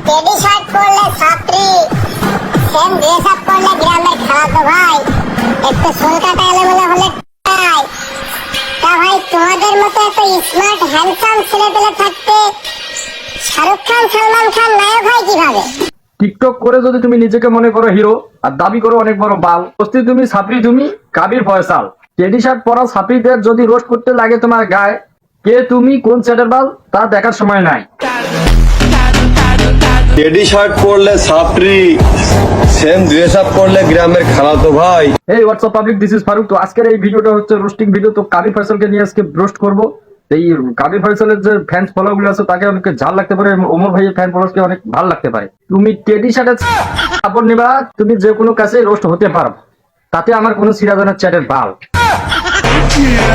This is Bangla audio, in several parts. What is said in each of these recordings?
টেডি শার্ট পরলে ছাত্রী, সেম ড্রেস আপ করলে গ্রামের খালাতো ভাই, একটু চুল কাটা এলোমেলো হলে টাই। তা ভাই তোমাদের মতো এত স্মার্ট হ্যান্ডসাম ছেলে পেলে থাকতে শাহরুখ খান সালমান খান নায়ক হয় কিভাবে? টিকটক করে যদি তুমি নিজেকে মনে করো হিরো আর দাবি করো অনেক বড় বাল, বস্তি তুমি ছাত্রী, তুমি কাবির ফয়সাল। টেডি শার্ট পরা ছাত্রীদের যদি রোস্ট করতে লাগে তোমার গায়ে, কে তুমি কোন ছেলের বাল তা দেখার সময় নাই। টেডি শার্ট পরলে ছাত্রী, সেম ড্রেস আপ করলে গ্রামের খালাতো ভাই। এই WhatsApp public, this is Farooq. তো আজকের এই ভিডিওটা হচ্ছে রোস্টিং ভিডিও। তো কাবির ফয়সালকে নিয়ে আজকে রোস্ট করবো। এই কাবির ফয়সালের যে ফ্যান্স ফলোয়ার গুলো আছে তাকে অনেক ঝাল লাগতে পারে, ওমর ভাইয়ের ফ্যান ফলোয়ারকে অনেক ভালো লাগতে পারে। তুমি টেডি শার্টের কাপড় নিবা, তুমি যে কোনো কাছে রোস্ট হতে পারো, তাতে আমার কোনো সিরাজনের চ্যাটের বাল।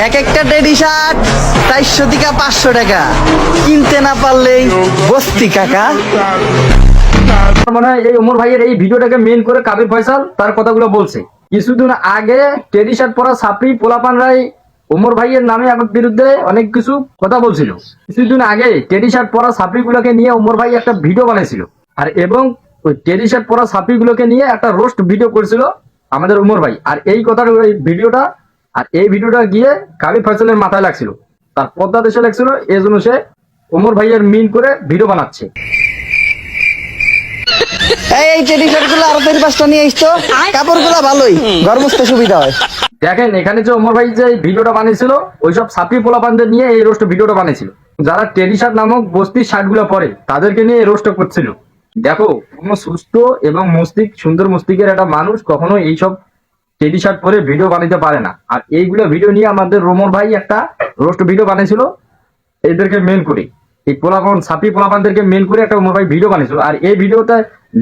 এক একটা টেডি শার্ট 400 থেকে 500 টাকা, কিনতে না পারলেই বস্তি কাকা। আমার মনে হয় এই ওমর ভাইয়ের এই ভিডিওটাকে মেন করে কাবির ফয়সাল তার কথাগুলো বলছে। কিছুদিন আগে টেডি শার্ট পরা ছাত্রী পোলাপানরাই ওমর ভাইয়ের নামে আমার বিরুদ্ধে অনেক কিছু কথা বলছিল। কিছুদিন আগে টেডি শার্ট পরা ছাত্রীগুলোকে নিয়ে ওমর ভাই একটা ভিডিও বানিয়েছিল, আর এবং ওই টেডি শার্ট পরা ছাত্রীগুলোকে নিয়ে একটা রোস্ট ভিডিও করেছিল আমাদের ওমর ভাই। আর এই কথার এই ভিডিওটা গিয়ে কাবির ফয়সালের মাথায় লাগছিল, তার পদ্মা দেশে লাগছিল, এই জন্য সে ওমর ভাইয়ের মিন করে ভিডিও বানাচ্ছে। এই টেডি শার্ট গুলো আরো 4-5টা নিয়ে আসতো, কাপড় গুলো ভালোই, ঘর মুছতে সুবিধা হয়। দেখেন এখানে যে ওমর ভাই যে ভিডিওটা বানিয়েছিল ওইসব ছাত্রী পোলাপানদের নিয়ে এই রোস্ট ভিডিওটা বানিয়েছিল। যারা টেডি শার্ট নামক বস্তির শার্ট গুলো পরে তাদেরকে নিয়ে এই রোস্ট করছিল। দেখো, কোনো সুস্থ এবং সুন্দর মস্তিষ্কের একটা মানুষ কখনো এইসব টেডি শার্ট পরে ভিডিও বানাতে পারে না। আর এইগুলো ভিডিও নিয়ে আমাদের ওমর ভাই একটা রোস্ট ভিডিও বানিয়েছিল এদেরকে মেন করে, এই ছাত্রী পোলাপানদেরকে মেন করে একটা ওমর ভাই ভিডিও বানিয়েছিল। আর এই ভিডিওটা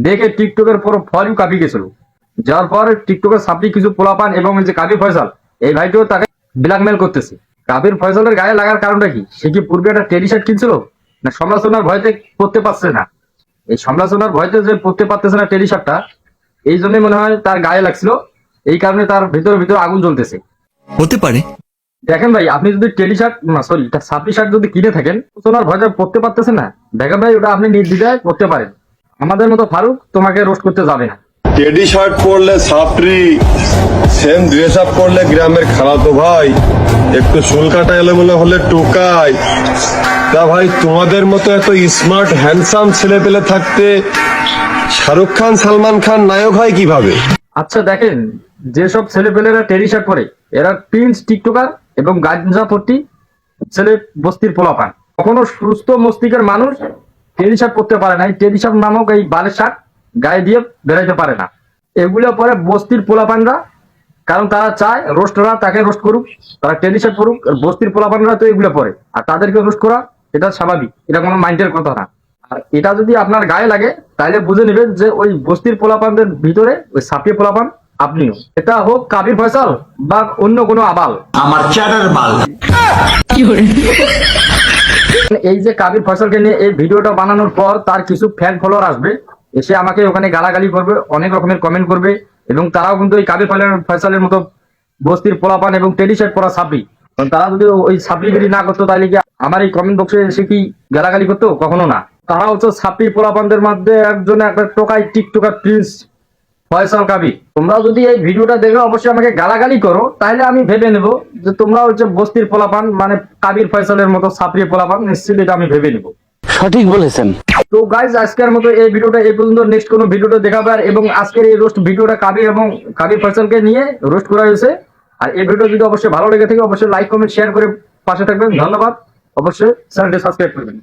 দেখে টিকটকের পুরো ফলই কাঁপিয়ে গেছিল। যার পর টিকটকের ছাত্রী কিছু পোলাপান এবং যে কাবির ফয়সাল এই ভাইটিও তাকে ব্ল্যাকমেল করতেছে। কাবির ফয়সালের গায়ে লাগার কারণটা কি? সে কি পূর্বে একটা টেডি শার্ট কিনছিল, না সমালোচনার ভয়তে পড়তে পারছে না? এই সমালোচনার ভয়তে যে পড়তে পারতেছে না টেডি শার্টটা, এই জন্যই মনে হয় তার গায়ে লাগছিল, এই কারণে তার ভিতরে আগুন জ্বলতেছে হতে পারে। দেখেন ভাই, আপনি যদি টেডি শার্ট ছাত্রী শার্ট যদি কিনে থাকেন, সোনার ভয়টা পড়তে পারতেছেন না, দেখেন ভাই ওটা আপনি নির্দ্বিধায় করতে পারেন। আমাদের মতো ফারুক তোমাকে রোস্ট করতে যাবে না। টেডি শার্ট পরলে ছাত্রী, সেম ড্রেস আপ করলে গ্রামের খালাতো ভাই, একটু চুল কাটা এলোমেলো হলে টোকাই। তা ভাই তোমাদের মতো এত স্মার্ট হ্যান্ডসাম ছেলে পেলে থাকতে শাহরুখ খান সালমান খান নায়ক হয় কিভাবে? আচ্ছা দেখেন, যেসব ছেলেপেলেরা টেডি শার্ট পরে এরা প্রিন্স টিকটকার এবং গাঞ্জা পট্টি ছেলে বস্তির পোলাপান। কখনো সুস্থ মস্তিষ্কের মানুষ টেডি শার্ট পরতে পারে না। টেডি শার্ট নামক এই বালের শার্ট গায়ে দিয়ে বেরাইতে পারে না। এগুলো পরে বস্তির পোলাপানরা, কারণ তারা চায় রোস্টরা তাকে রোস্ট করুক, তারা টেডি শার্ট পরুক। বস্তির পোলাপানরা তো এগুলো পরে, আর তাদেরকে রোস্ট করা এটা স্বাভাবিক, এটা কোনো মাইন্ডের কথা না। আর এটা যদি আপনার গায়ে লাগে তাহলে বুঝে নেবেন যে ওই বস্তির পোলাপানদের ভিতরে ওই সাপিয়ে পোলাপান আপনিও। এটা হোক কাবির ফয়সাল বা অন্য কোনো আবাল, আমার চ্যাটার বাল। এই যে কাবির ফয়সালকে নিয়ে এই ভিডিওটা বানানোর পর তার কিছু ফ্যান ফলোয়ার আসবে, এসে আমাকে ওখানে গালাগালি করবে, অনেক রকমের কমেন্ট করবে, এবং তারাও কিন্তু এই কাবির ফয়সালের মতো বস্তির পোলাপান এবং টেডি শার্ট পরা ছাপড়ি। তারা যদি ওই ছাপড়িগিরি না করতো তাহলে কি আমার এই কমেন্ট বক্সে এসে কি গালাগালি করতো? কখনো না। তারা হচ্ছে ছাপড়ি পোলাপানদের মধ্যে একজন একটা টোকাই টিকটকার প্রিন্স ফয়সাল কাবির। তোমরা যদি এই ভিডিওটা দেখে অবশ্যই আমাকে গালাগালি করো, তাহলে আমি ভেবে নেবো যে তোমরা হচ্ছে বস্তির পোলাপান, মানে কাবির ফয়সালের মতো ছাপড়ি পোলাপান। নিশ্চিত এটা আমি ভেবে নেবো। সঠিক বলেছেন। তো গাইজ, আজকের মতো এই ভিডিওটা এই পর্যন্ত। নেক্সট কোনো ভিডিওটা দেখাবে। এবং আজকের এই রোস্ট ভিডিওটা কাবির ফয়সালকে নিয়ে রোস্ট করা হয়েছে। আর এই ভিডিও যদি অবশ্যই ভালো লেগে থাকে অবশ্যই লাইক কমেন্ট শেয়ার করে পাশে থাকবেন। ধন্যবাদ। অবশ্যই চ্যানেলটি সাবস্ক্রাইব করবেন।